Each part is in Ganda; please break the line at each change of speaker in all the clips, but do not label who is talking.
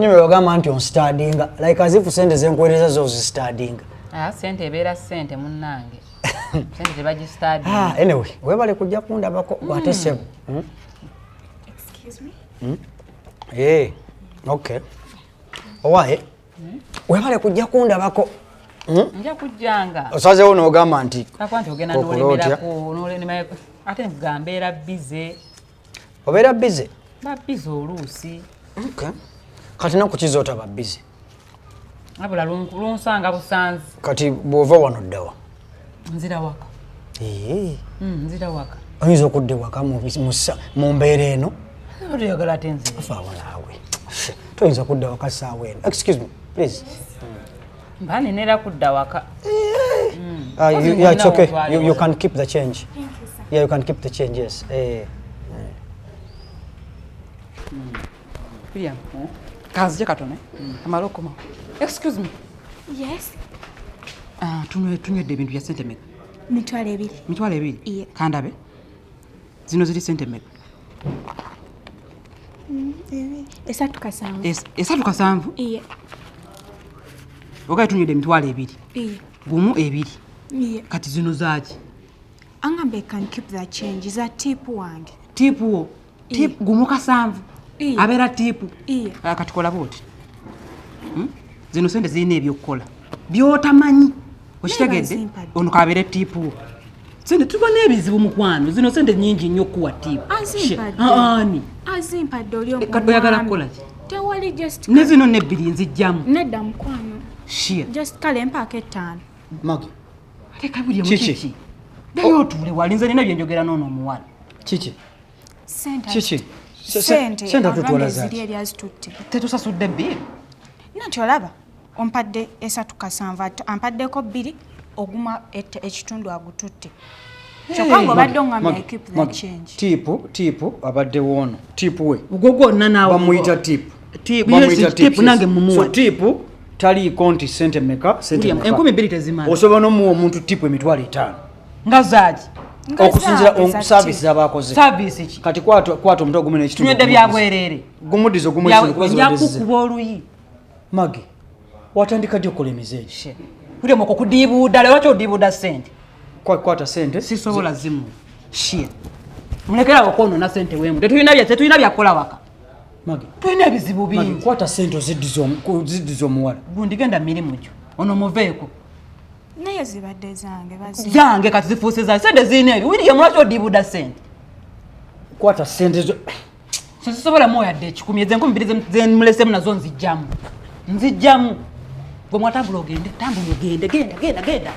Nyuma yogamba nti on studying like as if sente zenkwereza zo studying.
Sente ebera sente munnange. Sente tebaji study.
Anyway, webale kujja kundabako batesebo.
Excuse me?
Okay. Owaye. Webale kujja kundabako.
Nja kujjanga.
Osaze ono ogamba nti.
Kakwanti ogenda n'olemera ko n'olemera ate ngambera busy.
Obera busy?
Ba busy oluusi.
Okay. Kati naku kizota ba busy.
Abula lunsanga busanzi.
Kati bwova wano ddawa.
Nzira waka. Nzira waka.
Oyinza okudde waka mu mbeera eno.
Oyagala tenze.
Afa walawe. Toyinza kudda waka saawa eno. Excuse me, please.
Mbani nera kudda waka.
Yeah, it's okay. You can keep the change.
Thank you, sir.
Yeah, you can keep the change, yes.
William, kazi katone. Amaloko ma. Excuse me.
Yes.
Tunywedde ebintu bya sente meka.
Mitwalo 2.
Mitwalo 2?
Yeah.
Kandabe. Zino ziri sente meka.
Esatu kasanvu.
Esatu kasanvu?
Iye.
Ogaye tunywedde emitwalo 2.
Iye.
Gumu 2.
Iye.
Kati zino zaaki?
Angambe can keep the change. Is a tip wange.
Tipu wo? Tip gumu kasanvu?
Iye.
Abeera tipu?
Iye.
Kati kola booti. Zino sente zirina ebyokukola. Byotamanyi. Okitegedde? Ono kabeere tipu wo. Sente tuba n'ebizibu mukwano. Zino sente nnyingi nnyo okuwa tipu.
Azimpadde. Azimpadde oli omwana.
Oyagala kukola ki?
Tewali just.
Ne zino n'ebbiri nzijjamu.
Nedda mukwano.
Shia.
Just kale mpaaka 5.
Magi.
Ate kabulya mukiki. Dayo otuule wali nze nina bye njogera n'ono omuwala.
Kiki?
Sente.
Kiki?
Sente.
Sente tutwala zaaki.
Ziri eri azitutte.
Tetusasudde bbiri.
Nanti olaba ompadde esatu kasanvu ampaddeko 2 oguma ekitundu agututte. Kyokka ng'obadde ongambye keep the change.
Tipu abadde woono. Tipu we.
Gwo gwonna naawe.
Bamuyita tipu.
Tipu nange mumuwa.
So tipu taliiko nti sente meka, sente meka.
2,000 tezimala.
Osobola n'omuwa omuntu tipu emitwalo 5.
Nga zaaki?
Okusinzira service z'abaakoze.
Service ki?
Kati kwata omuntu ogumu n'ekitundu.
Tunywedde bya bwereere.
Gumudizo gumwezi.
Njakukuba oluyi.
Magi, watandika ddi okukola emizenyi?
William okukudiibuuda, lwaki odiibuuda sente?
Kwata sente?
Sisobola zimu. Shia. Mulekera okwonoona sente wemu. Tetulina byakukola waka.
Magi.
Tulina ebizibu bingi.
Magi, kwata sente oziddiza omuwala.
Gundi genda mirimu gyo. Ono muveeko.
Naye zibadde zange bazi.
Zange kati zifuuse zange. Sente zirina ebyo. William lwaki odiibuuda sente?
Kwata sente zo.
Sisobola mwoyo adde 10. Ezo 2,000 ze mulesemu nazo nzijjamu. Nzijjamu. Gwe mwatambula ogende. Tambula ogende. Genda.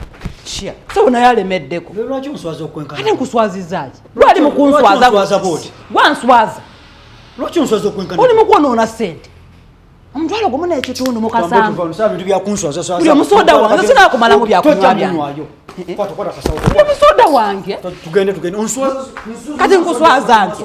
Shia. So naye alemeddeko.
Lwaki onswaza okwenkana?
Ate nkuswazizaaki? Lwali mu kunswaza. Gwanswaza.
Lwaki onswaza okwenkana?
Oli mu kwonoona sente. Omutwalo gumu n'ekitundu mu kasanvu.
Bintu byakunswaza.
Buli omusoda wange sinaakumalamu byakunywa byange.
Kwata kasawo.
Omusoda wange.
Tugende. Onswaza.
Kati nkuswaza nti.